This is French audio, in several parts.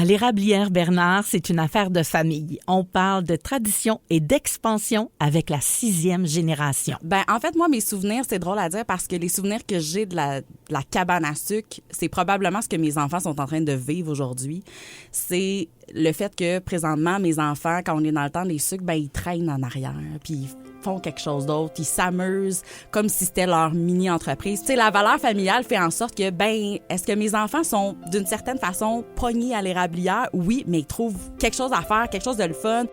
l'Érablière Bernard, c'est une affaire de famille. On parle de tradition et d'expansion avec la 6e génération. Ben, en fait, moi, mes souvenirs, c'est drôle à dire parce que les souvenirs que j'ai de la cabane à sucre, c'est probablement ce que mes enfants sont en train de vivre aujourd'hui. C'est le fait que, présentement, mes enfants, quand on est dans le temps des sucres, ben, ils traînent en arrière, puis ils font quelque chose d'autre, ils s'amusent comme si c'était leur mini-entreprise. Tu sais, la valeur familiale fait en sorte que, ben, est-ce que mes enfants sont, d'une certaine façon, pognés à l'érablière? Oui, mais ils trouvent quelque chose à faire, quelque chose de le fun.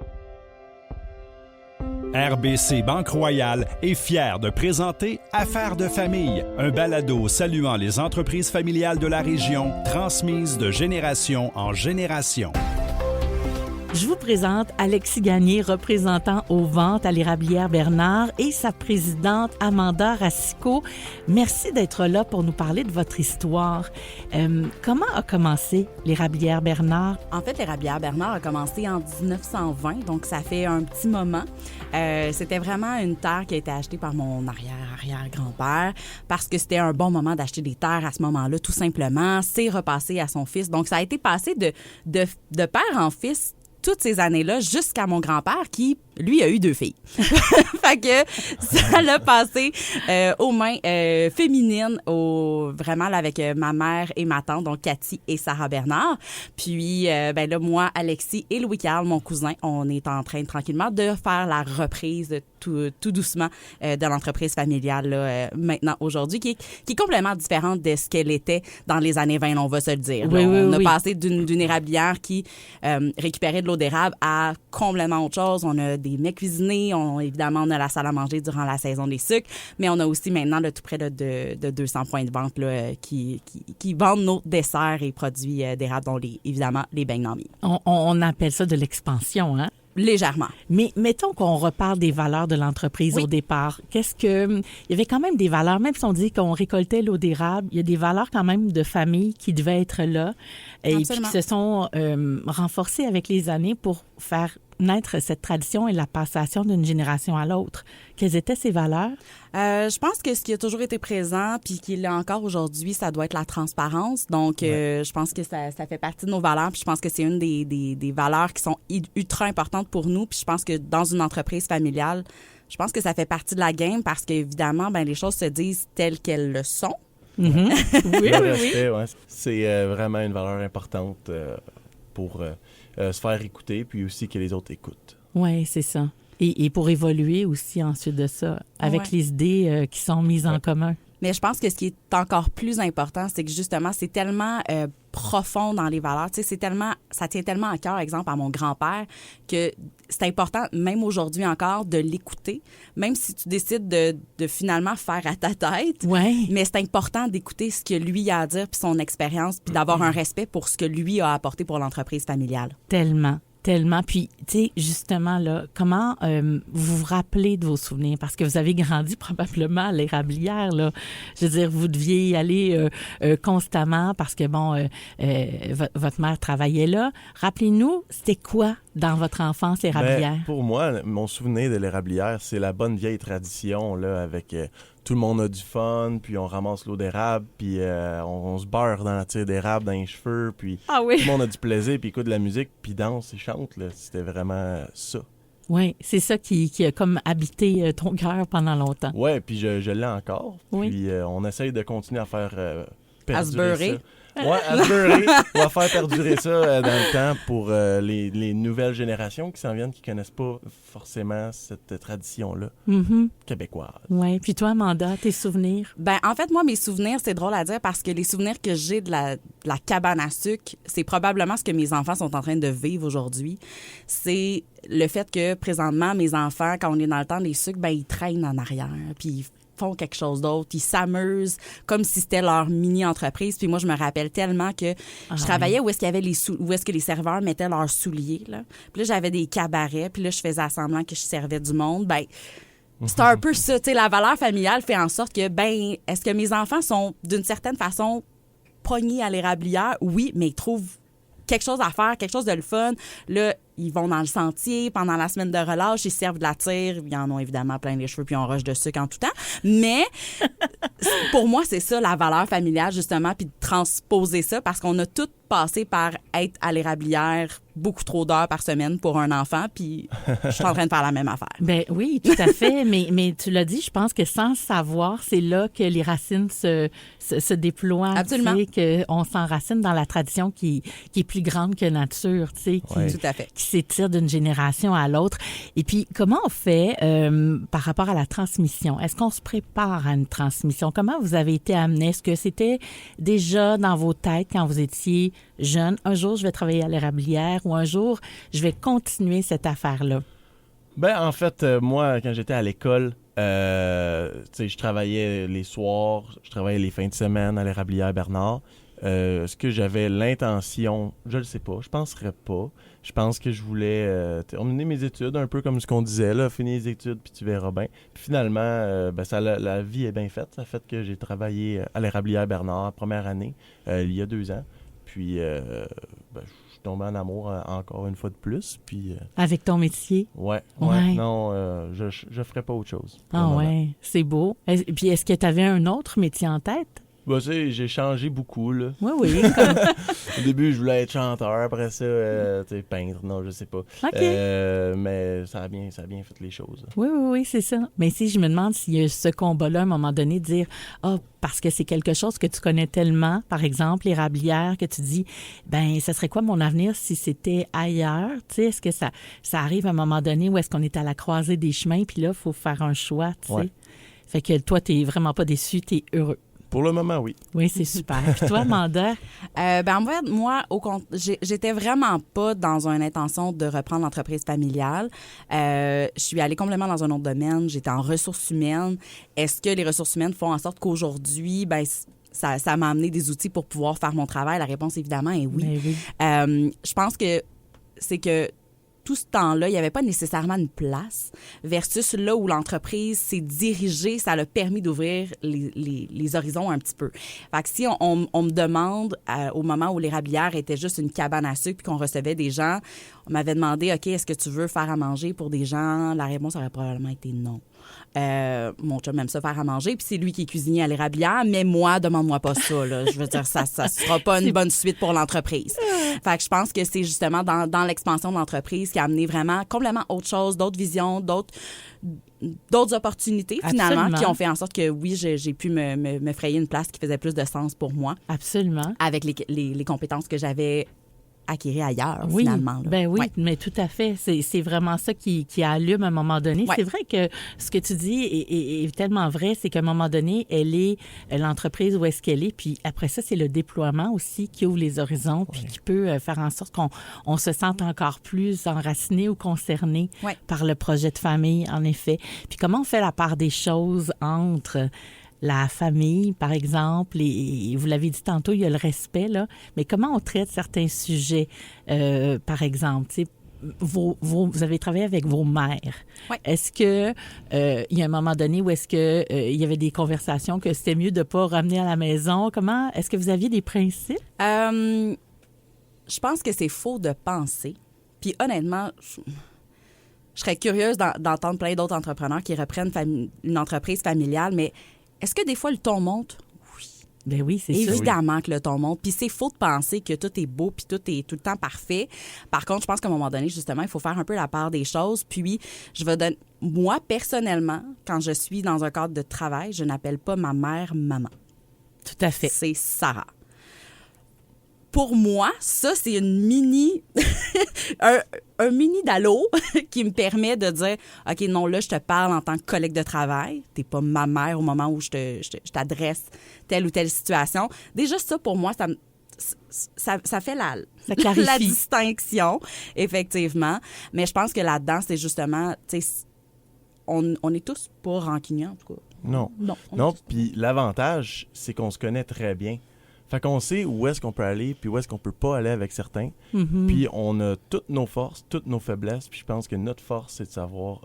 RBC Banque Royale est fier de présenter Affaires de famille, un balado saluant les entreprises familiales de la région, transmises de génération en génération. Je vous présente Alexis Gagné, représentant aux ventes à l'Érablière Bernard, et sa présidente Amanda Racicot. Merci d'être là pour nous parler de votre histoire. Comment a commencé l'Érablière Bernard? En fait, l'Érablière Bernard a commencé en 1920, donc ça fait un petit moment. C'était vraiment une terre qui a été achetée par mon arrière-grand-père parce que c'était un bon moment d'acheter des terres à ce moment-là, tout simplement. C'est repassé à son fils. Donc, ça a été passé de père en fils toutes ces années-là jusqu'à mon grand-père qui, lui, a eu 2 filles. Fait que ça l'a passé aux mains féminines, vraiment là, avec ma mère et ma tante, donc Cathy et Sarah Bernard. Puis, ben là, moi, Alexis et Louis-Carl, mon cousin, on est en train tranquillement de faire la reprise tout doucement de l'entreprise familiale là, maintenant, aujourd'hui, qui est complètement différente de ce qu'elle était dans les années 20, on va se le dire. Oui, on a oui. passé d'une érablière qui récupérait de l'eau d'érable à complètement autre chose. On a des mets cuisinés, évidemment, on a la salle à manger durant la saison des sucres, mais on a aussi maintenant là, tout près de 200 points de vente là, qui vendent nos desserts et produits d'érable, dont évidemment les beignes Nami. On appelle ça de l'expansion, hein? Légèrement. Mais mettons qu'on reparle des valeurs de l'entreprise au départ. Il y avait quand même des valeurs, même si on dit qu'on récoltait l'eau d'érable, il y a des valeurs quand même de famille qui devaient être là et puis qui se sont renforcées avec les années pour faire naître cette tradition et la passation d'une génération à l'autre. Quelles étaient ces valeurs? Je pense que ce qui a toujours été présent puis qui l'est encore aujourd'hui, ça doit être la transparence. Donc, je pense que ça fait partie de nos valeurs. Puis je pense que c'est une des valeurs qui sont ultra importantes pour nous. Puis je pense que dans une entreprise familiale, je pense que ça fait partie de la game parce qu'évidemment, ben les choses se disent telles qu'elles le sont. Mm-hmm. Oui, le respect, ouais. C'est vraiment une valeur importante pour se faire écouter, puis aussi que les autres écoutent. Oui, c'est ça. Et pour évoluer aussi ensuite de ça, avec les idées qui sont mises en commun. Mais je pense que ce qui est encore plus important, c'est que justement, c'est tellement profond dans les valeurs. Tu sais, ça tient tellement à cœur, exemple, à mon grand-père, que c'est important, même aujourd'hui encore, de l'écouter, même si tu décides de finalement faire à ta tête. Ouais. Mais c'est important d'écouter ce que lui a à dire, puis son expérience, puis d'avoir un respect pour ce que lui a apporté pour l'entreprise familiale. Tellement. Tellement. Puis, tu sais, justement, là, comment vous vous rappelez de vos souvenirs? Parce que vous avez grandi probablement à l'Érablière, là. Je veux dire, vous deviez y aller constamment parce que, bon, votre mère travaillait là. Rappelez-nous, c'était quoi dans votre enfance, l'Érablière? Ben, pour moi, mon souvenir de l'Érablière, c'est la bonne vieille tradition, là, avec... tout le monde a du fun, puis on ramasse l'eau d'érable, puis on se beurre dans la tire d'érable dans les cheveux, puis tout le monde a du plaisir, puis écoute de la musique, puis danse et chante. Là. C'était vraiment ça. Oui, c'est ça qui a comme habité ton cœur pendant longtemps. Oui, puis je l'ai encore. Oui. Puis on essaye de continuer à faire perdurer à se beurrer. ça. Oui, à se beurrer. On va faire perdurer ça dans le temps pour les nouvelles générations qui s'en viennent, qui ne connaissent pas forcément cette tradition-là québécoise. Oui. Puis toi, Amanda, tes souvenirs? Ben, en fait, moi, mes souvenirs, c'est drôle à dire parce que les souvenirs que j'ai de la cabane à sucre, c'est probablement ce que mes enfants sont en train de vivre aujourd'hui. C'est le fait que, présentement, mes enfants, quand on est dans le temps des sucres, ben, ils traînent en arrière, puis ils font quelque chose d'autre. Ils s'amusent comme si c'était leur mini-entreprise. Puis moi, je me rappelle tellement que je travaillais où est-ce qu'il y avait où est-ce que les serveurs mettaient leurs souliers, là. Puis là, j'avais des cabarets, puis là, je faisais semblant que je servais du monde. Ben, c'est un peu ça. Tu sais, la valeur familiale fait en sorte que, ben, est-ce que mes enfants sont, d'une certaine façon, pognés à l'érablière? Oui, mais ils trouvent quelque chose à faire, quelque chose de le fun. Là, ils vont dans le sentier pendant la semaine de relâche, ils servent de la tire. Ils en ont évidemment plein les cheveux puis on rush de sucre en tout temps. Mais pour moi, c'est ça la valeur familiale, justement, puis de transposer ça parce qu'on a tous passé par être à l'érablière beaucoup trop d'heures par semaine pour un enfant, puis je suis en train de faire la même affaire. Ben oui, tout à fait. mais tu l'as dit, je pense que sans savoir, c'est là que les racines se déploient. Absolument. Qu'on s'enracine dans la tradition qui est plus grande que nature, tu sais, tout à fait. Qui s'étire d'une génération à l'autre. Et puis, comment on fait par rapport à la transmission? Est-ce qu'on se prépare à une transmission? Comment vous avez été amené? Est-ce que c'était déjà dans vos têtes quand vous étiez jeune? Un jour, je vais travailler à l'érablière ou un jour, je vais continuer cette affaire-là? Ben, en fait, moi, quand j'étais à l'école, je travaillais les soirs, je travaillais les fins de semaine à l'érablière Bernard. Est-ce que j'avais l'intention? Je le sais pas. Je penserais pas. Je pense que je voulais terminer mes études, un peu comme ce qu'on disait, là, finir les études, puis tu verras bien. Puis finalement, la vie est bien faite. Ça fait que j'ai travaillé à l'érablière Bernard, première année, il y a 2 ans. Puis, je suis tombé en amour encore une fois de plus. Puis, avec ton métier? Ouais. Non, je ferais pas autre chose. Ah ouais, c'est beau. Puis, est-ce que tu avais un autre métier en tête? Bah, j'ai changé beaucoup, là. Oui. Au début, je voulais être chanteur. Après ça, peintre. Non, je sais pas. OK. Mais ça a bien fait les choses. Oui, c'est ça. Mais si je me demande s'il y a ce combat-là, à un moment donné, de dire, parce que c'est quelque chose que tu connais tellement, par exemple, l'érablière, que tu dis, ben, ça serait quoi mon avenir si c'était ailleurs? Tu sais, est-ce que ça arrive à un moment donné où est-ce qu'on est à la croisée des chemins, puis là, il faut faire un choix, tu sais? Ouais. Fait que toi, t'es vraiment pas déçu, t'es heureux. Pour le moment, oui. Oui, c'est super. Puis toi, Amanda? En fait, moi, j'étais vraiment pas dans une intention de reprendre l'entreprise familiale. Je suis allée complètement dans un autre domaine. J'étais en ressources humaines. Est-ce que les ressources humaines font en sorte qu'aujourd'hui, ça m'a amené des outils pour pouvoir faire mon travail? La réponse, évidemment, est oui. Je pense que c'est que tout ce temps-là, il n'y avait pas nécessairement une place versus là où l'entreprise s'est dirigée, ça l'a permis d'ouvrir les horizons un petit peu. Fait que si on me demande, au moment où l'érablière était juste une cabane à sucre puis qu'on recevait des gens, on m'avait demandé, OK, est-ce que tu veux faire à manger pour des gens? La réponse aurait probablement été non. Mon chum aime ça faire à manger, puis c'est lui qui est cuisinier à l'érablière, mais moi, demande-moi pas ça, là. Je veux dire, ça sera pas une bonne suite pour l'entreprise. Fait que je pense que c'est justement dans l'expansion de l'entreprise qui a amené vraiment complètement autre chose, d'autres visions, d'autres opportunités, finalement, qui ont fait en sorte que, oui, j'ai pu me frayer une place qui faisait plus de sens pour moi. Absolument. Avec les compétences que j'avais acquérir ailleurs, finalement. Là. Ben oui, mais tout à fait. C'est vraiment ça qui allume à un moment donné. Ouais. C'est vrai que ce que tu dis est tellement vrai, c'est qu'à un moment donné, elle est l'entreprise où est-ce qu'elle est, puis après ça, c'est le déploiement aussi qui ouvre les horizons, puis qui peut faire en sorte qu'on se sente encore plus enraciné ou concerné par le projet de famille, en effet. Puis comment on fait la part des choses entre la famille, par exemple, et vous l'avez dit tantôt, il y a le respect, là, mais comment on traite certains sujets, par exemple, tu sais, vous avez travaillé avec vos mères. Oui. Est-ce que il y a un moment donné où est-ce que il y avait des conversations que c'était mieux de ne pas ramener à la maison? Comment? Est-ce que vous aviez des principes? Je pense que c'est faux de penser. Puis honnêtement, je serais curieuse d'entendre plein d'autres entrepreneurs qui reprennent une entreprise familiale, mais est-ce que des fois, le ton monte? Oui. Ben oui, c'est sûr. Évidemment que le ton monte. Puis c'est faux de penser que tout est beau puis tout est tout le temps parfait. Par contre, je pense qu'à un moment donné, justement, il faut faire un peu la part des choses. Puis, je vais donner... Moi, personnellement, quand je suis dans un cadre de travail, je n'appelle pas ma mère maman. Tout à fait. C'est Sarah. Pour moi, ça, c'est une mini... un mini d'allô qui me permet de dire « OK, non, là, je te parle en tant que collègue de travail. T'es pas ma mère au moment où je t'adresse telle ou telle situation. » Déjà, ça, pour moi, ça fait la distinction, effectivement. Mais je pense que là-dedans, c'est justement... On est tous pas rancuniers, en tout cas. Non, puis l'avantage, c'est qu'on se connaît très bien. Fait qu'on sait où est-ce qu'on peut aller, puis où est-ce qu'on peut pas aller avec certains. Mm-hmm. Puis on a toutes nos forces, toutes nos faiblesses. Puis je pense que notre force, c'est de savoir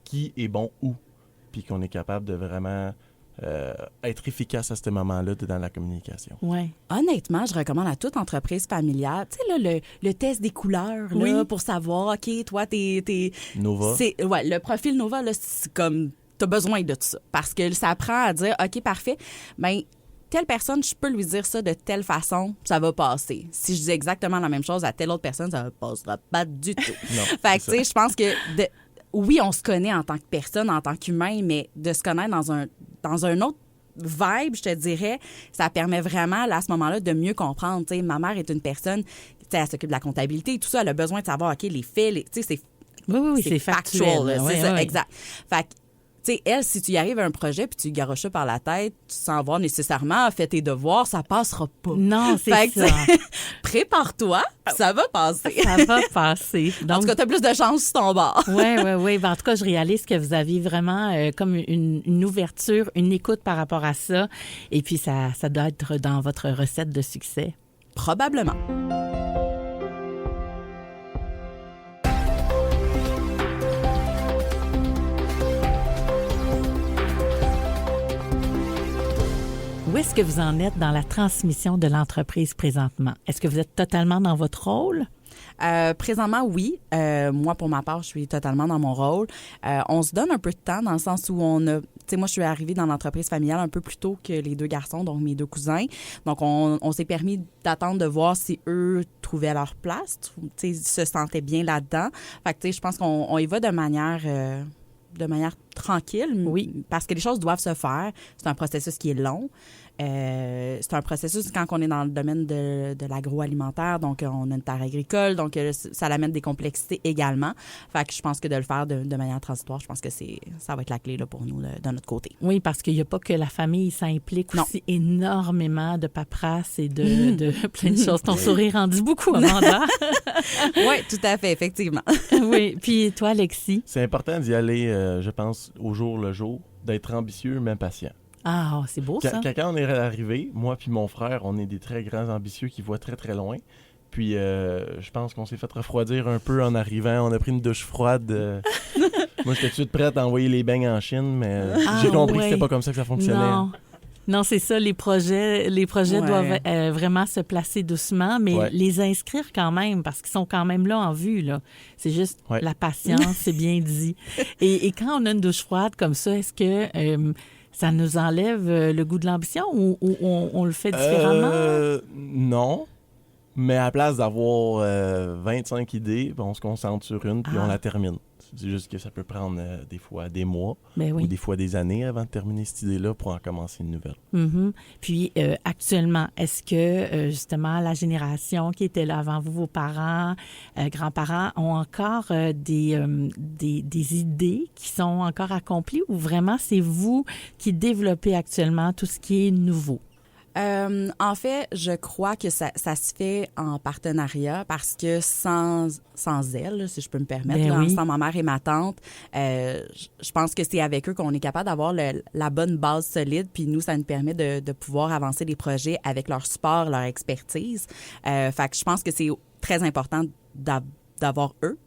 qui est bon où. Puis qu'on est capable de vraiment être efficace à ce moment-là dans la communication. Ouais. Honnêtement, je recommande à toute entreprise familiale, tu sais, là, le test des couleurs, là, pour savoir, OK, toi, t'es Nova. Le profil Nova, là, c'est comme, t'as besoin de tout ça. Parce que ça apprend à dire, OK, parfait, bien, telle personne, je peux lui dire ça de telle façon, ça va passer. Si je dis exactement la même chose à telle autre personne, ça ne passera pas du tout. Non, fait que, tu sais, je pense que, oui, on se connaît en tant que personne, en tant qu'humain, mais de se connaître dans un autre vibe, je te dirais, ça permet vraiment, là, à ce moment-là, de mieux comprendre. Tu sais, ma mère est une personne, tu sais, elle s'occupe de la comptabilité et tout ça, elle a besoin de savoir, OK, les faits, tu sais, c'est... Oui, c'est factuel. C'est ça, exact. Fait que, tu sais, elle, si tu y arrives à un projet puis tu y garoches ça par la tête sans avoir nécessairement fait tes devoirs, ça passera pas. Non, c'est ça. Prépare-toi, ça va passer. Ça va passer. Donc, en tout cas, tu as plus de chance sur ton bord. Oui. En tout cas, je réalise que vous avez vraiment comme une ouverture, une écoute par rapport à ça. Et puis, ça doit être dans votre recette de succès. Probablement. Où est-ce que vous en êtes dans la transmission de l'entreprise présentement? Est-ce que vous êtes totalement dans votre rôle? Présentement, oui. Moi, pour ma part, je suis totalement dans mon rôle. On se donne un peu de temps dans le sens où on a... Tu sais, moi, je suis arrivée dans l'entreprise familiale un peu plus tôt que les 2 garçons, donc mes 2 cousins. Donc, on s'est permis d'attendre de voir si eux trouvaient leur place, tu sais, se sentaient bien là-dedans. Fait que, tu sais, je pense qu'on y va de manière tranquille, oui, parce que les choses doivent se faire. C'est un processus qui est long. C'est un processus quand on est dans le domaine de l'agroalimentaire, donc on a une terre agricole, donc ça amène des complexités également. Fait que je pense que de le faire de manière transitoire, je pense que ça va être la clé là, pour nous de notre côté. Oui, parce qu'il n'y a pas que la famille, ça implique aussi énormément de paperasse et de plein de choses. Ton sourire en dit beaucoup, Amanda. Oui, tout à fait, effectivement. Oui, puis toi, Alexis? C'est important d'y aller, je pense, au jour le jour, d'être ambitieux mais patient. Ah, c'est beau, ça. Quand on est arrivé, moi puis mon frère, on est des très grands ambitieux qui voient très, très loin. Puis, je pense qu'on s'est fait refroidir un peu en arrivant. On a pris une douche froide. Moi, j'étais tout de suite prête à envoyer les beignes en Chine, mais j'ai compris que c'était pas comme ça que ça fonctionnait. Non, c'est ça. Les projets doivent vraiment se placer doucement, mais les inscrire quand même, parce qu'ils sont quand même là en vue, là. C'est juste la patience, c'est bien dit. Et quand on a une douche froide comme ça, est-ce que... ça nous enlève le goût de l'ambition ou on le fait différemment? Non. Mais à la place d'avoir 25 idées, on se concentre sur une puis on la termine. C'est juste que ça peut prendre des fois des mois ou des fois des années avant de terminer cette idée-là pour en commencer une nouvelle. Mm-hmm. Puis actuellement, est-ce que justement la génération qui était là avant vous, vos parents, grands-parents, ont encore des idées qui sont encore accomplies ou vraiment c'est vous qui développez actuellement tout ce qui est nouveau? En fait, je crois que ça se fait en partenariat parce que sans elles, si je peux me permettre, sans ma mère et ma tante, je pense que c'est avec eux qu'on est capable d'avoir la bonne base solide. Puis nous, ça nous permet de pouvoir avancer des projets avec leur support, leur expertise. Fait que je pense que c'est très important d'avoir eux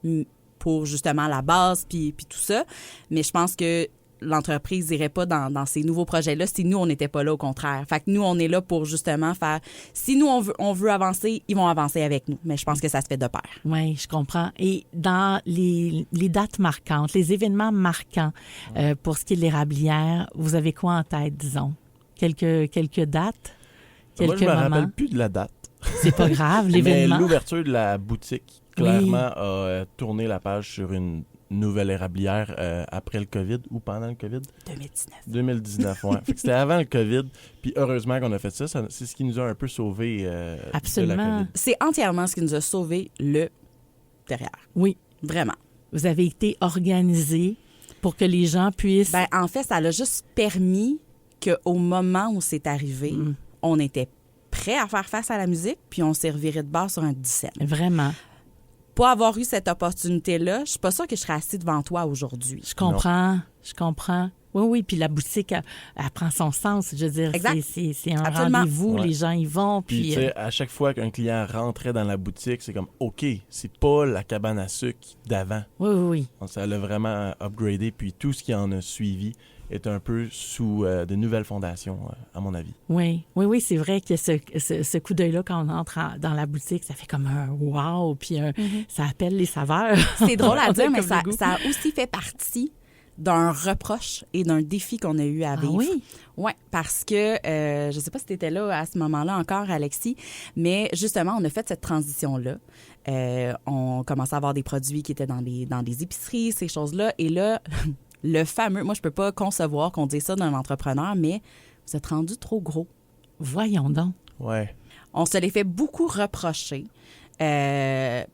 pour justement la base puis tout ça. Mais je pense que l'entreprise n'irait pas dans ces nouveaux projets-là si nous, on n'était pas là, au contraire. Fait que nous, on est là pour justement faire... Si nous, on veut avancer, ils vont avancer avec nous. Mais je pense que ça se fait de pair. Oui, je comprends. Et dans les dates marquantes, les événements marquants pour ce qui est de l'érablière, vous avez quoi en tête, disons? Quelques dates? Moi, je ne me rappelle plus de la date. C'est pas grave, l'événement. Mais l'ouverture de la boutique, clairement, a tourné la page sur une nouvelle érablière après le COVID ou pendant le COVID? 2019, oui. C'était avant le COVID. Puis heureusement qu'on a fait ça. C'est ce qui nous a un peu sauvés Absolument. De la COVID. C'est entièrement ce qui nous a sauvés derrière. Oui. Vraiment. Vous avez été organisé pour que les gens puissent... Ben, en fait, ça l'a juste permis qu'au moment où c'est arrivé, on était prêt à faire face à la musique, puis on s'est reviré de bord sur un 17. Vraiment. Pas avoir eu cette opportunité-là, je suis pas sûre que je serais assise devant toi aujourd'hui. Je comprends. Oui, puis la boutique, elle prend son sens. Je veux dire, c'est un rendez-vous, les gens y vont. Puis tu sais, à chaque fois qu'un client rentrait dans la boutique, c'est comme, OK, c'est pas la cabane à sucre d'avant. Oui. Donc, ça l'a vraiment upgradé, puis tout ce qui en a suivi est un peu sous de nouvelles fondations, à mon avis. Oui, c'est vrai que ce coup d'œil-là, quand on entre dans la boutique, ça fait comme un wow, puis ça appelle les saveurs. C'est drôle à dire, mais ça a aussi fait partie d'un reproche et d'un défi qu'on a eu à vivre. Oui? Oui, parce que, je ne sais pas si tu étais là à ce moment-là encore, Alexis, mais justement, on a fait cette transition-là. On commençait à avoir des produits qui étaient dans des épiceries, ces choses-là. Et là, le fameux... Moi, je peux pas concevoir qu'on dise ça d'un entrepreneur, mais vous êtes rendu trop gros. Voyons donc. Ouais. On se les fait beaucoup reprocher.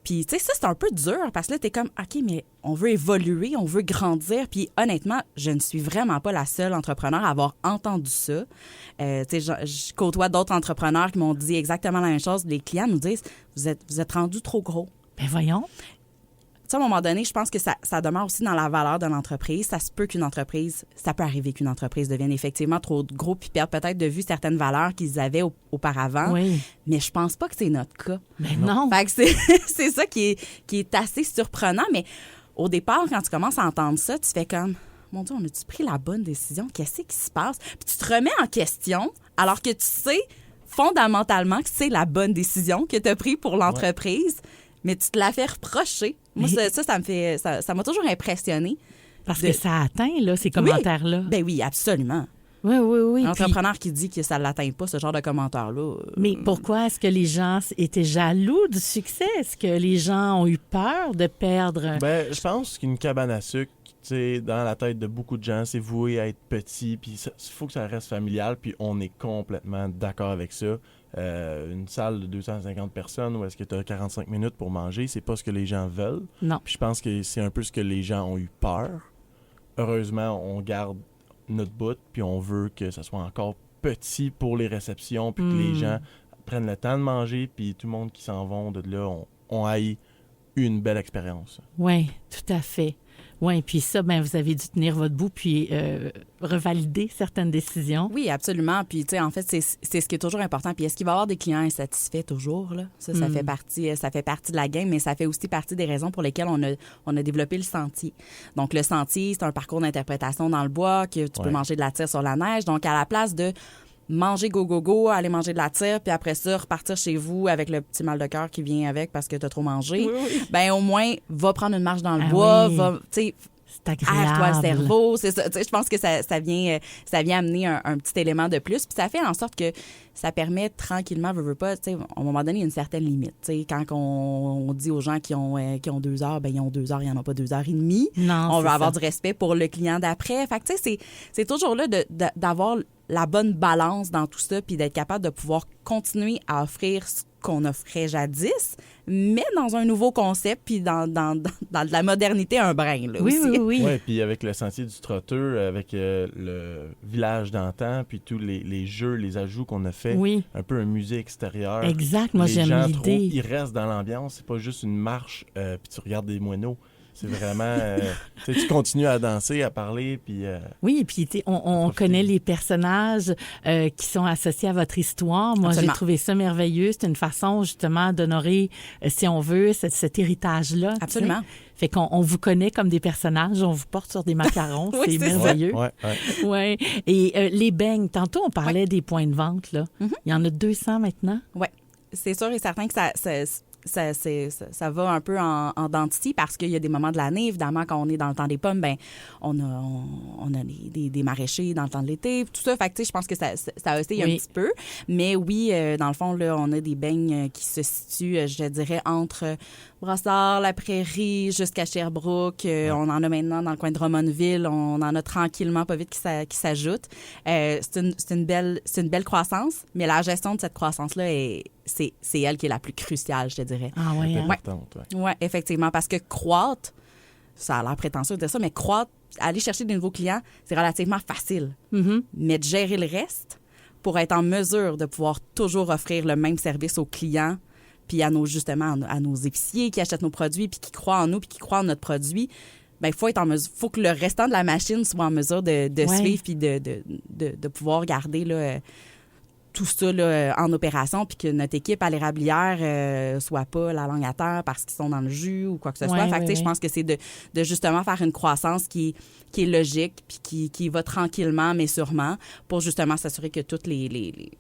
Puis, tu sais, ça, c'est un peu dur parce que là, t'es comme, OK, mais on veut évoluer, on veut grandir. Puis, honnêtement, je ne suis vraiment pas la seule entrepreneur à avoir entendu ça. Tu sais, je côtoie d'autres entrepreneurs qui m'ont dit exactement la même chose. Les clients nous disent, vous êtes rendus trop gros. Ben voyons. Tu sais, à un moment donné, je pense que ça demeure aussi dans la valeur de l'entreprise. Ça peut arriver qu'une entreprise devienne effectivement trop gros puis perde peut-être de vue certaines valeurs qu'ils avaient auparavant. Oui. Mais je pense pas que c'est notre cas. Mais non. Fait que c'est ça qui est assez surprenant. Mais au départ, quand tu commences à entendre ça, tu fais comme, mon Dieu, on a-tu pris la bonne décision? Qu'est-ce qui se passe? Puis tu te remets en question alors que tu sais fondamentalement que c'est la bonne décision que tu as prise pour l'entreprise. Ouais. Mais tu te la fais reprocher. Moi, ça m'a toujours impressionnée. Parce que ça atteint, là, ces commentaires-là. Ben oui, absolument. Oui. Un entrepreneur qui dit que ça ne l'atteint pas, ce genre de commentaires-là. Mais pourquoi est-ce que les gens étaient jaloux du succès? Est-ce que les gens ont eu peur de perdre? Ben, je pense qu'une cabane à sucre, dans la tête de beaucoup de gens, c'est voué à être petit, puis il faut que ça reste familial, puis on est complètement d'accord avec ça. Une salle de 250 personnes où est-ce que tu as 45 minutes pour manger, c'est pas ce que les gens veulent. Non. Puis je pense que c'est un peu ce que les gens ont eu peur. Heureusement, on garde notre bout, puis on veut que ça soit encore petit pour les réceptions, puis que les gens prennent le temps de manger, puis tout le monde qui s'en vont de là, on a eu une belle expérience. Oui, tout à fait. Oui, puis ça, ben vous avez dû tenir votre bout puis revalider certaines décisions. Oui, absolument. Puis, tu sais, en fait, c'est ce qui est toujours important. Puis, est-ce qu'il va y avoir des clients insatisfaits toujours, là? Ça fait partie de la game, mais ça fait aussi partie des raisons pour lesquelles on a développé le sentier. Donc, le sentier, c'est un parcours d'interprétation dans le bois que tu peux manger de la tire sur la neige. Donc, à la place de manger go, aller manger de la tire, puis après ça, repartir chez vous avec le petit mal de cœur qui vient avec parce que tu as trop mangé, ben au moins, va prendre une marche dans le bois, va, tu sais, c'est agréable. Aère-toi le cerveau, c'est ça. Tu sais, je pense que ça vient amener un petit élément de plus, puis ça fait en sorte que ça permet tranquillement, veux pas, tu sais, à un moment donné, il y a une certaine limite. Tu sais, quand on dit aux gens qui ont 2 heures, ben ils ont 2 heures, ils n'en ont pas 2 heures et demie. Non, on veut avoir du respect pour le client d'après. Fait que, tu sais, c'est toujours là d'avoir la bonne balance dans tout ça, puis d'être capable de pouvoir continuer à offrir ce qu'on offrait jadis, mais dans un nouveau concept, puis dans de la modernité un brin, là, aussi. Oui. Oui, puis avec le sentier du trotteur, avec le village d'antan, puis tous les jeux, les ajouts qu'on a fait, un peu un musée extérieur. Exact, moi j'aime l'idée. Ils restent dans l'ambiance, c'est pas juste une marche, puis tu regardes des moineaux. C'est vraiment... tu continues à danser, à parler, puis... Oui, puis on connaît les personnages qui sont associés à votre histoire. Moi, Absolument. j'ai trouvé ça merveilleux. C'est une façon, justement, d'honorer, si on veut, cet héritage-là. Absolument. T'sais. Fait qu'on vous connaît comme des personnages, on vous porte sur des macarons, c'est merveilleux. Oui. Et les beignes, tantôt, on parlait des points de vente, là. Mm-hmm. Il y en a 200 maintenant? Oui. C'est sûr et certain que ça va un peu en dents de scie parce qu'il y a des moments de l'année, évidemment, quand on est dans le temps des pommes, ben on a des maraîchers dans le temps de l'été, tout ça. Fait que, tu sais, je pense que ça oscille un petit peu. Mais oui, dans le fond, là, on a des beignes qui se situent, je dirais, entre Brossard, La Prairie, jusqu'à Sherbrooke. On en a maintenant dans le coin de Drummondville. On en a tranquillement, pas vite, qui s'ajoutent. C'est une belle croissance, mais la gestion de cette croissance-là, c'est elle qui est la plus cruciale, je te dirais. Ah oui, Oui, effectivement, parce que croître, ça a l'air prétentieux de dire ça, mais croître, aller chercher des nouveaux clients, c'est relativement facile. Mm-hmm. Mais de gérer le reste pour être en mesure de pouvoir toujours offrir le même service aux clients, puis à nos épiciers qui achètent nos produits, puis qui croient en nous, puis qui croient en notre produit, ben faut être en mesure, faut que le restant de la machine soit en mesure de suivre, puis de pouvoir garder là, tout ça là, en opération, puis que notre équipe à l'érablière soit pas la langue à terre parce qu'ils sont dans le jus ou quoi que ce soit. Fait que, je pense que c'est de justement faire une croissance qui est logique, puis qui va tranquillement, mais sûrement, pour justement s'assurer que toutes les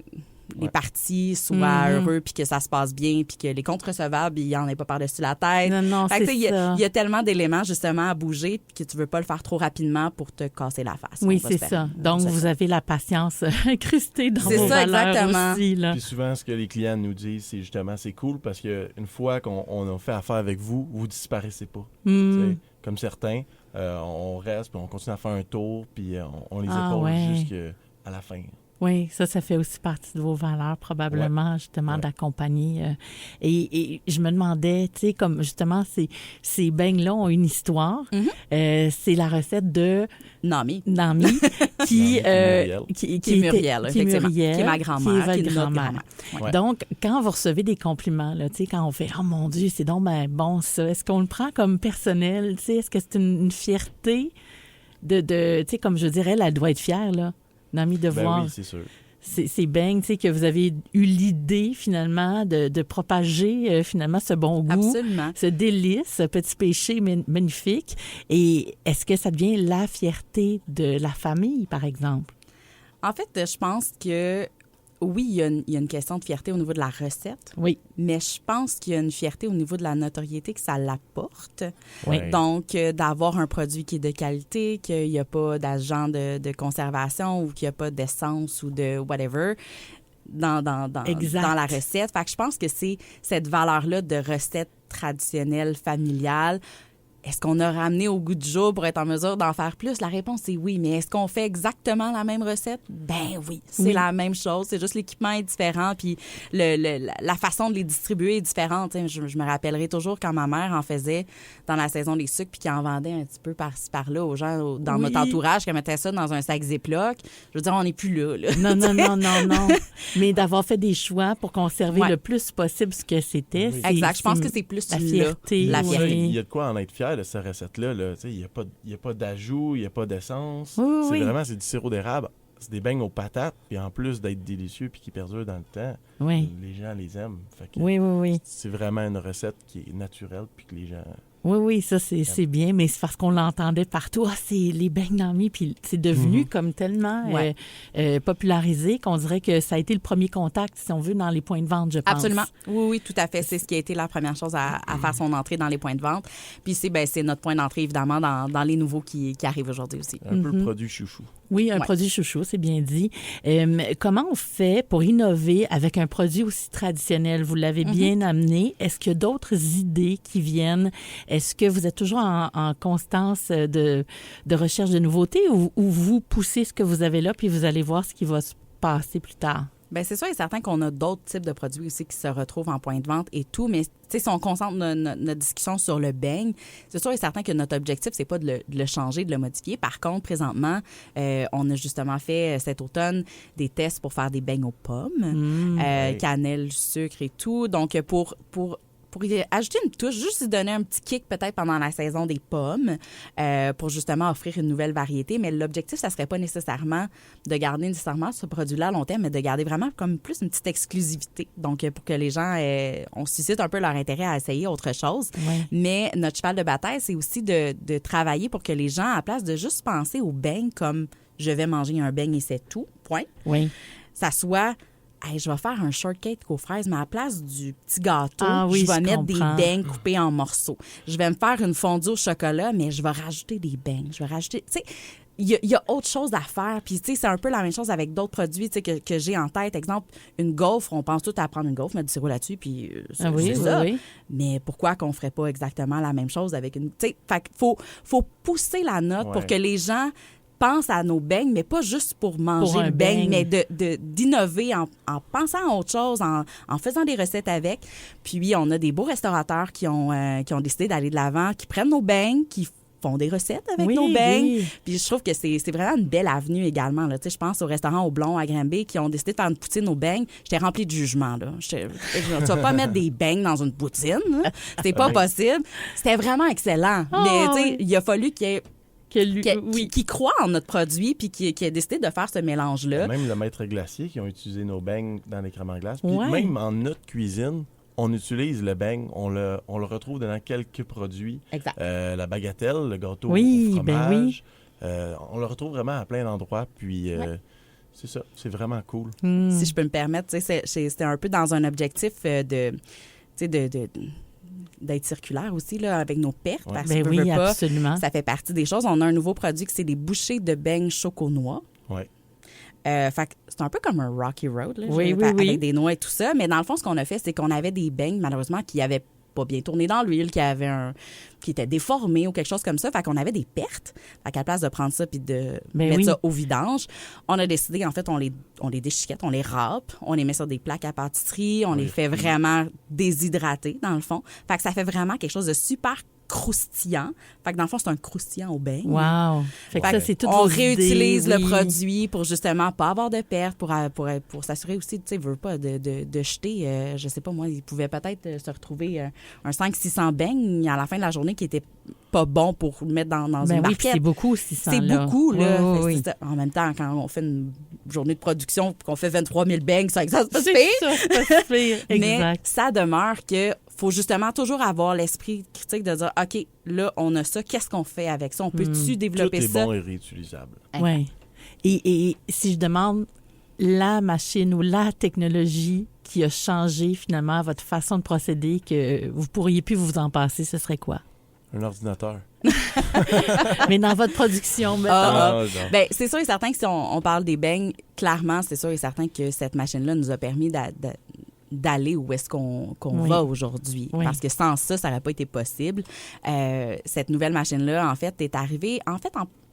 les parties soient heureux, puis que ça se passe bien, puis que les comptes recevables, il n'y en ait pas par-dessus la tête. Non, c'est ça. Il y a tellement d'éléments, justement, à bouger, puis que tu veux pas le faire trop rapidement pour te casser la face. Oui, c'est ça. Donc, vous avez la patience incrustée dans vos valeurs exactement. aussi. Là. Puis souvent, ce que les clients nous disent, c'est justement, c'est cool parce qu'une fois qu'on a fait affaire avec vous, vous disparaissez pas. Comme certains, on reste, puis on continue à faire un tour, puis on les épaule jusqu'à la fin. Oui, ça fait aussi partie de vos valeurs, probablement, justement, d'accompagner. Et je me demandais, tu sais, comme justement, ces beignes-là ont une histoire. C'est la recette de Nami, qui est Muriel, qui est ma grand-mère, qui est votre grand-mère. Ouais. Donc, quand vous recevez des compliments, là, tu sais, quand on fait « Oh mon Dieu, c'est donc ben bon ça », est-ce qu'on le prend comme personnel? Tu sais, est-ce que c'est une fierté de tu sais, comme je dirais, elle doit être fière, là. Nami, de voir oui, c'est sûr. Ces beignes, tu sais, que vous avez eu l'idée, finalement, de propager, finalement, ce bon goût. Absolument. Ce délice, ce petit péché magnifique. Et est-ce que ça devient la fierté de la famille, par exemple? En fait, je pense que oui, il y a une question de fierté au niveau de la recette. Oui. Mais je pense qu'il y a une fierté au niveau de la notoriété que ça l'apporte. Oui. Donc, d'avoir un produit qui est de qualité, qu'il n'y a pas d'agent de conservation ou qu'il n'y a pas d'essence ou de whatever dans la recette. Fait que je pense que c'est cette valeur-là de recette traditionnelle, familiale. Est-ce qu'on a ramené au goût du jour pour être en mesure d'en faire plus? La réponse est oui. Mais est-ce qu'on fait exactement la même recette? Ben oui, c'est la même chose. C'est juste l'équipement est différent, puis la façon de les distribuer est différente. Je me rappellerai toujours quand ma mère en faisait dans la saison des sucres, puis qu'elle en vendait un petit peu par-ci, par-là aux gens dans notre entourage, qu'elle mettait ça dans un sac Ziploc. Je veux dire, on n'est plus là. Non. Mais d'avoir fait des choix pour conserver le plus possible ce que c'était. Oui. Exact. Je pense que c'est plus la fierté. La fierté. Il y a de quoi en être fier de cette recette-là. Il n'y a pas d'ajout, il n'y a pas d'essence. Oui. C'est du sirop d'érable. C'est des beignes aux patates, puis en plus d'être délicieux puis qui perdurent dans le temps, les gens les aiment. Fait que oui. C'est vraiment une recette qui est naturelle puis que les gens... Oui, ça, c'est bien, mais c'est parce qu'on l'entendait partout. C'est les beignes Nami, puis c'est devenu comme tellement popularisé qu'on dirait que ça a été le premier contact, si on veut, dans les points de vente, je pense. Absolument. Oui, tout à fait. C'est ce qui a été la première chose à faire son entrée dans les points de vente. Puis c'est notre point d'entrée, évidemment, dans les nouveaux qui arrivent aujourd'hui aussi. Un peu le produit chouchou. Oui, un produit chouchou, c'est bien dit. Comment on fait pour innover avec un produit aussi traditionnel? Vous l'avez bien amené. Est-ce qu'il y a d'autres idées qui viennent? Est-ce que vous êtes toujours en constance de recherche de nouveautés ou vous poussez ce que vous avez là puis vous allez voir ce qui va se passer plus tard? Bien, c'est sûr et certain qu'on a d'autres types de produits aussi qui se retrouvent en point de vente et tout, mais si on concentre notre discussion sur le beigne, c'est sûr et certain que notre objectif, c'est pas de le changer, de le modifier. Par contre, présentement, on a justement fait cet automne des tests pour faire des beignes aux pommes, cannelle, sucre et tout. Donc, pour y ajouter une touche, juste y donner un petit kick peut-être pendant la saison des pommes pour justement offrir une nouvelle variété. Mais l'objectif, ça serait pas nécessairement de garder nécessairement ce produit-là à long terme, mais de garder vraiment comme plus une petite exclusivité. Donc, pour que les gens, on suscite un peu leur intérêt à essayer autre chose. Oui. Mais notre cheval de bataille, c'est aussi de travailler pour que les gens, à la place de juste penser au beigne comme « je vais manger un beigne et c'est tout », point, ça soit... Hey, je vais faire un shortcake aux fraises, mais à la place du petit gâteau, je vais mettre des beignes coupés en morceaux. Je vais me faire une fondue au chocolat, mais je vais rajouter des beignes. Je vais rajouter... Tu sais, il y a autre chose à faire. Puis, tu sais, c'est un peu la même chose avec d'autres produits que j'ai en tête. Exemple, une gaufre, on pense tout à prendre une gaufre, mettre du sirop là-dessus, puis c'est ça. Oui. Mais pourquoi qu'on ferait pas exactement la même chose avec une... Tu sais, fait qu'il faut pousser la note pour que les gens... pense à nos beignes, mais pas juste pour manger le beigne, mais d'innover en pensant à autre chose, en faisant des recettes avec. Puis on a des beaux restaurateurs qui ont décidé d'aller de l'avant, qui prennent nos beignes, qui font des recettes avec nos beignes. Puis je trouve que c'est vraiment une belle avenue également. Là. Je pense au restaurant Au Blond à Granby qui ont décidé de faire une poutine aux beignes. J'étais remplie de jugement. Là. Tu vas pas mettre des beignes dans une poutine. Là. C'est pas possible. C'était vraiment excellent. Mais il a fallu qu'il y ait qui croit en notre produit puis qui a décidé de faire ce mélange-là. Même le maître glacier qui ont utilisé nos beignes dans les crèmes en glace. Puis même en notre cuisine, on utilise le beigne. On le retrouve dans quelques produits. Exact. La bagatelle, le gâteau au fromage. On le retrouve vraiment à plein d'endroits. Puis c'est ça. C'est vraiment cool. Si je peux me permettre, c'était un peu dans un objectif d'être circulaire aussi, là, avec nos pertes. Parce que oui, absolument. Ça fait partie des choses. On a un nouveau produit qui c'est des bouchées de beignes choco-noix. Oui. Fait que c'est un peu comme un Rocky Road, là, oui. avec des noix et tout ça. Mais dans le fond, ce qu'on a fait, c'est qu'on avait des beignes, malheureusement, qui avaient pas bien tourné dans l'huile, qui était déformé ou quelque chose comme ça. Fait qu'on avait des pertes. Fait qu'à la place de prendre ça puis de mettre ça au vidange, on a décidé, en fait, on les déchiquette, on les râpe, on les met sur des plaques à pâtisserie, on les fait vraiment déshydrater, dans le fond. Fait que ça fait vraiment quelque chose de super croustillant. Fait que dans le fond, c'est un croustillant au beignes. Wow! Fait que ça, c'est tout. On réutilise le produit pour justement pas avoir de pertes, pour s'assurer aussi, tu sais, veut pas de jeter, je sais pas moi, ils pouvaient peut-être se retrouver un 500-600 beignes à la fin de la journée qui était pas bon pour mettre dans une barquette. Puis c'est beaucoup, 600 c'est beaucoup, là. Oui. En même temps, quand on fait une journée de production et qu'on fait 23 000 beignes, ça existe pas c'est pas pire. Exact. Mais ça demeure que faut justement toujours avoir l'esprit critique de dire, OK, là, on a ça, qu'est-ce qu'on fait avec ça? On peut-tu développer ça? Tout est bon et réutilisable. Oui. Et si je demande la machine ou la technologie qui a changé finalement votre façon de procéder, que vous pourriez plus vous en passer, ce serait quoi? Un ordinateur. Mais dans votre production, maintenant. Ben, c'est sûr et certain que si on parle des beignes, clairement, c'est sûr et certain que cette machine-là nous a permis d'aller où est-ce qu'on va aujourd'hui. Oui. Parce que sans ça, ça n'aurait pas été possible. Cette nouvelle machine-là, en fait, est arrivée...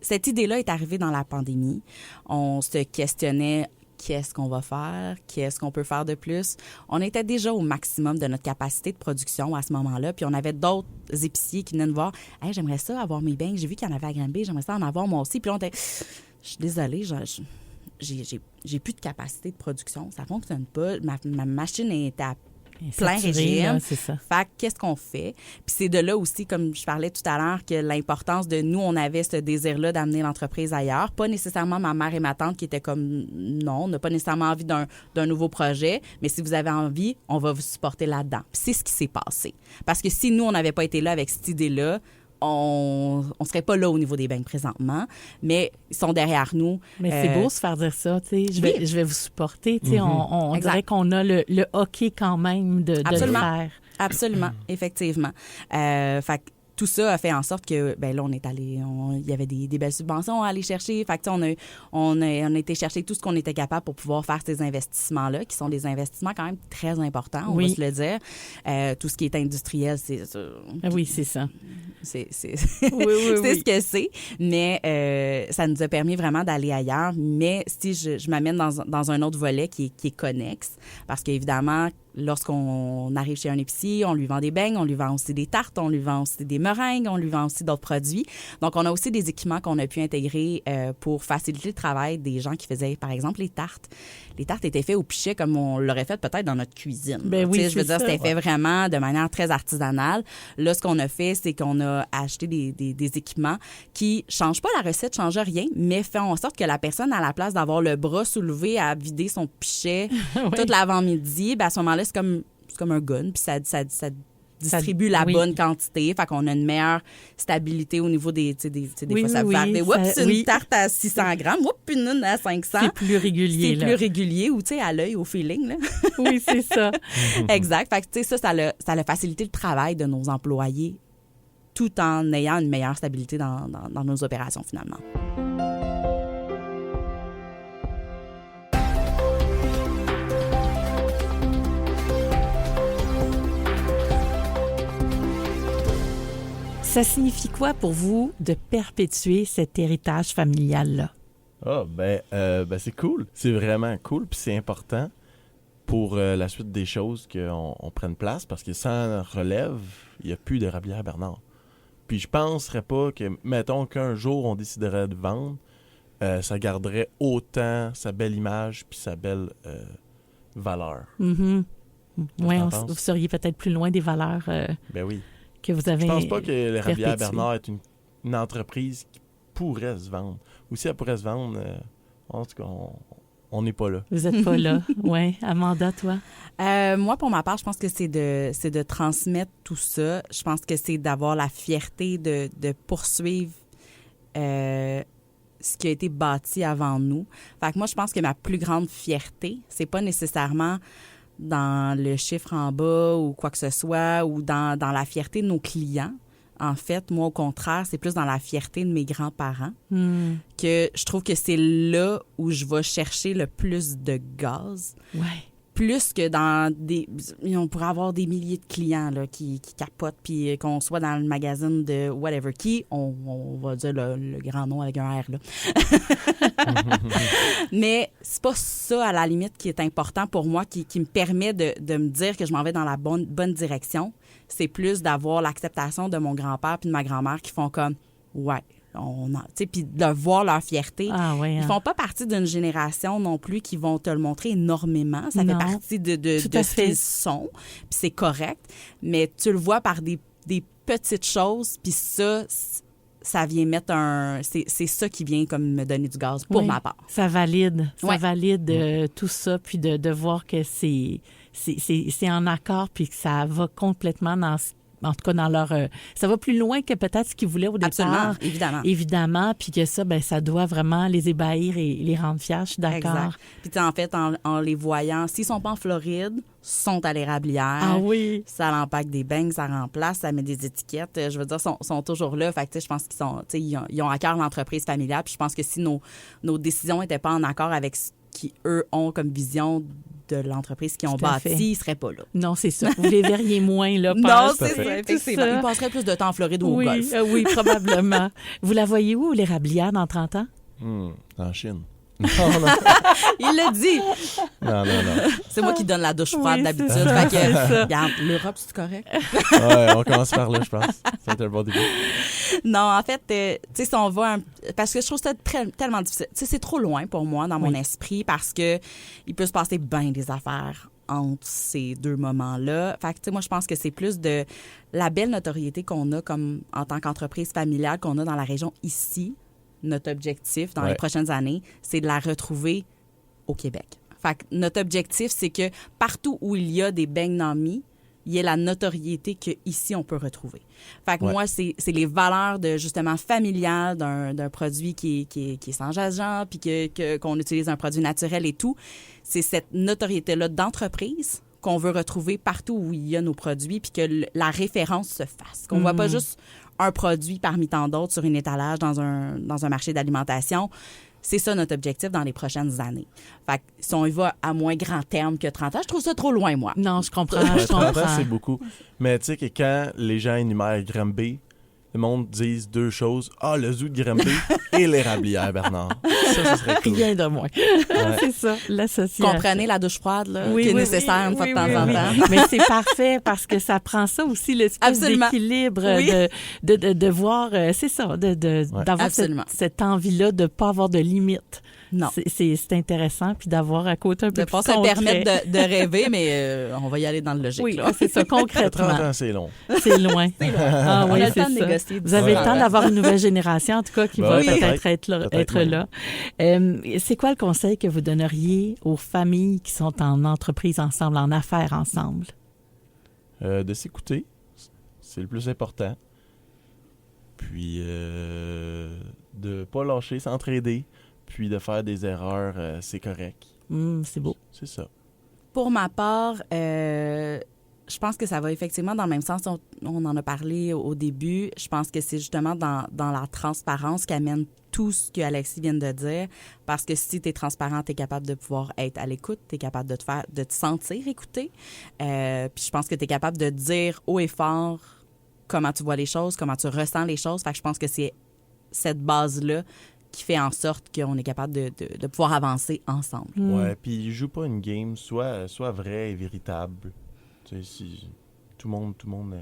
cette idée-là est arrivée dans la pandémie. On se questionnait qu'est-ce qu'on va faire, qu'est-ce qu'on peut faire de plus. On était déjà au maximum de notre capacité de production à ce moment-là, puis on avait d'autres épiciers qui venaient nous voir. « Hey, j'aimerais ça avoir mes beignes. J'ai vu qu'il y en avait à Granby. J'aimerais ça en avoir moi aussi. » Puis là, on était... Je suis désolée, j'ai plus de capacité de production. Ça fonctionne pas. Ma machine est à plein régime. Là, c'est ça. Fait qu'est-ce qu'on fait? Puis c'est de là aussi, comme je parlais tout à l'heure, que l'importance de nous, on avait ce désir-là d'amener l'entreprise ailleurs. Pas nécessairement ma mère et ma tante qui étaient comme non, on n'a pas nécessairement envie d'un nouveau projet, mais si vous avez envie, on va vous supporter là-dedans. Puis c'est ce qui s'est passé. Parce que si nous, on n'avait pas été là avec cette idée-là, on serait pas là au niveau des beignes présentement, mais ils sont derrière nous. Mais c'est beau se faire dire ça, tu sais. Je vais vous supporter, tu sais. On dirait qu'on a le hockey quand même de le faire. Absolument, effectivement. Fait que tout ça a fait en sorte que, ben là, on est allé, il y avait des belles subventions à aller chercher. Fait que, on a été chercher tout ce qu'on était capable pour pouvoir faire ces investissements-là, qui sont des investissements quand même très importants, on va se le dire. Tout ce qui est industriel, c'est ça. Oui, c'est ça. C'est ce que c'est. Mais ça nous a permis vraiment d'aller ailleurs. Mais si je m'amène dans un autre volet qui est connexe, parce qu'évidemment, lorsqu'on arrive chez un épicier, on lui vend des beignes, on lui vend aussi des tartes, on lui vend aussi des meringues, on lui vend aussi d'autres produits. Donc, on a aussi des équipements qu'on a pu intégrer pour faciliter le travail des gens qui faisaient, par exemple, les tartes. Les tartes étaient faites au pichet comme on l'aurait fait peut-être dans notre cuisine. Ben oui, je veux dire, c'était fait vraiment de manière très artisanale. Là, ce qu'on a fait, c'est qu'on a acheté des équipements qui changent pas la recette, changent rien, mais font en sorte que la personne, à la place d'avoir le bras soulevé à vider son pichet toute l'avant-midi, ben à ce moment-là, c'est comme un gun, puis ça distribue la bonne quantité. Fait qu'on a une meilleure stabilité au niveau des fois, ça va faire une tarte à 600 grammes, une à 500. C'est plus régulier, C'est plus régulier, ou tu sais, à l'œil, au feeling, là. Oui, c'est ça. Exact. Fait que, tu sais, ça a facilité le travail de nos employés tout en ayant une meilleure stabilité dans nos opérations, finalement. Ça signifie quoi pour vous de perpétuer cet héritage familial-là? C'est cool. C'est vraiment cool, puis c'est important pour la suite des choses qu'on prenne place, parce que sans relève, il n'y a plus d'érablière Bernard. Puis je penserais pas que, mettons qu'un jour on déciderait de vendre, ça garderait autant sa belle image puis sa belle valeur. Mm-hmm. Oui, vous seriez peut-être plus loin des valeurs ben oui. Que vous avez. Je pense pas que l'érablière Bernard est une entreprise qui pourrait se vendre. Ou si elle pourrait se vendre, en tout cas, on n'est pas là. Vous n'êtes pas là. Oui. Amanda, toi? Moi, pour ma part, je pense que c'est de transmettre tout ça. Je pense que c'est d'avoir la fierté de poursuivre ce qui a été bâti avant nous. Fait que moi, je pense que ma plus grande fierté, c'est pas nécessairement dans le chiffre en bas ou quoi que ce soit, ou dans la fierté de nos clients. En fait, moi, au contraire, c'est plus dans la fierté de mes grands-parents que je trouve que c'est là où je vais chercher le plus de gaz. Ouais. Plus que dans des... On pourrait avoir des milliers de clients là, qui capotent, puis qu'on soit dans le magazine de whatever qui, on va dire le grand nom avec un R, là. Mais c'est pas ça, à la limite, qui est important pour moi, qui me permet de me dire que je m'en vais dans la bonne direction. C'est plus d'avoir l'acceptation de mon grand-père puis de ma grand-mère qui font comme « ouais ». Puis de voir leur fierté. Ah, oui, hein. Ils font pas partie d'une génération non plus qui vont te le montrer énormément. Ça fait partie de ce qu'ils sont, puis c'est correct. Mais tu le vois par des petites choses, puis ça vient mettre c'est ça qui vient comme me donner du gaz pour ma part. Ça valide. Ça valide tout ça, puis de voir que c'est en accord, puis que ça va complètement en tout cas, dans leur... ça va plus loin que peut-être ce qu'ils voulaient au départ. Absolument, évidemment. Puis que ça, ça doit vraiment les ébahir et les rendre fiers, je suis d'accord. Puis en fait, en les voyant, s'ils sont pas en Floride, sont à l'érablière. Ah oui! Ça l'empaque des beignes, ça remplace, ça met des étiquettes. Je veux dire, sont toujours là. Fait que, je pense qu'ils ont à cœur l'entreprise familiale. Puis je pense que si nos décisions n'étaient pas en accord avec ce qu'eux ont comme vision de l'entreprise qu'ils ont bâti, ils ne seraient pas là. Non, c'est ça. Vous les verriez moins, là. Non, c'est ça. Effectivement. Ils passeraient plus de temps en Floride ou au golf. Oui, probablement. Vous la voyez où, l'érablière, dans 30 ans? En Chine. Non. Il l'a dit. Non. C'est moi qui donne la douche froide d'habitude. Fait que, regarde, l'Europe, c'est correct? Ouais, on commence par là, je pense. Ça va être un bon début. Non, en fait, tu sais, si on va... parce que je trouve ça tellement difficile. Tu sais, c'est trop loin pour moi dans mon esprit parce que il peut se passer bien des affaires entre ces deux moments-là. Fait que, tu sais, moi, je pense que c'est plus de la belle notoriété qu'on a comme en tant qu'entreprise familiale qu'on a dans la région ici. Notre objectif dans les prochaines années, c'est de la retrouver au Québec. Fait que notre objectif, c'est que partout où il y a des beignes Nami, il y ait la notoriété qu'ici, on peut retrouver. Fait que moi, c'est les valeurs de, justement, familiales d'un produit qui est sans agent, puis qu'on utilise un produit naturel et tout. C'est cette notoriété-là d'entreprise qu'on veut retrouver partout où il y a nos produits, puis que la référence se fasse. Qu'on ne voit pas juste un produit parmi tant d'autres sur une étalage dans un marché d'alimentation. C'est ça notre objectif dans les prochaines années. Fait que si on y va à moins grand terme que 30 ans, je trouve ça trop loin, moi. Non, je comprends. 30 ans, c'est beaucoup. Mais tu sais que quand les gens énumèrent Granby, le monde dise deux choses. Le zoo de Granby et l'érablière, Bernard. Ça serait cool. Rien de moins. Ouais. C'est ça, l'association. Comprenez la douche froide là, qui est nécessaire une fois de temps en temps. Mais c'est parfait parce que ça prend ça aussi, l'espèce d'équilibre, de voir, c'est ça, d'avoir cette envie-là de ne pas avoir de limites. Non. C'est intéressant, puis d'avoir à côté un peu de plus concret. De pas se permettre de rêver, mais on va y aller dans le logique. Oui, là. C'est ça, concrètement. 30 ans, c'est long. C'est loin. C'est loin. On a le temps de négocier. Vous avez le temps d'avoir une nouvelle génération, en tout cas, qui va peut-être être là. C'est quoi le conseil que vous donneriez aux familles qui sont en entreprise ensemble, en affaires ensemble? De s'écouter, c'est le plus important. Puis de ne pas lâcher, s'entraider. Puis de faire des erreurs, c'est correct. C'est beau. C'est ça. Pour ma part, je pense que ça va effectivement dans le même sens. On en a parlé au début. Je pense que c'est justement dans la transparence qu'amène tout ce que Alexis vient de dire. Parce que si tu es transparent, tu es capable de pouvoir être à l'écoute, tu es capable de te sentir écouté. Puis je pense que tu es capable de dire haut et fort comment tu vois les choses, comment tu ressens les choses. Fait que je pense que c'est cette base-là qui fait en sorte qu'on est capable de pouvoir avancer ensemble. Ouais, puis joue pas une game, soit vrai et véritable. Tu sais, si tout le monde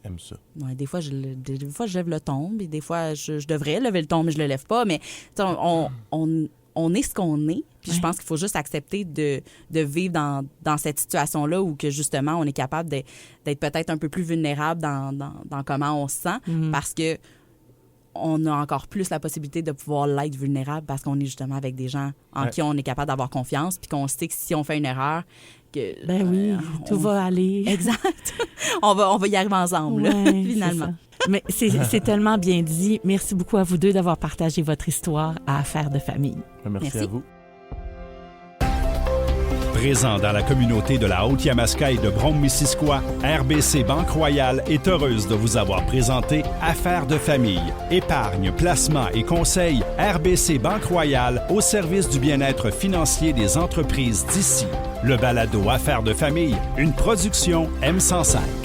aime ça. Ouais, des fois je lève le ton, puis des fois je devrais lever le ton, mais je le lève pas. Mais on est ce qu'on est. Puis je pense qu'il faut juste accepter de vivre dans cette situation-là où que justement on est capable d'être peut-être un peu plus vulnérable dans comment on se sent, parce que on a encore plus la possibilité de pouvoir l'être vulnérable parce qu'on est justement avec des gens en qui on est capable d'avoir confiance, puis qu'on sait que si on fait une erreur, que tout va aller. Exact. on va y arriver ensemble, finalement. Mais c'est tellement bien dit. Merci beaucoup à vous deux d'avoir partagé votre histoire à Affaires de famille. Merci à vous. Présent dans la communauté de la Haute-Yamaska et de Brome-Missisquoi, RBC Banque Royale est heureuse de vous avoir présenté Affaires de famille. Épargne, placement et conseils, RBC Banque Royale au service du bien-être financier des entreprises d'ici. Le balado Affaires de famille, une production M105.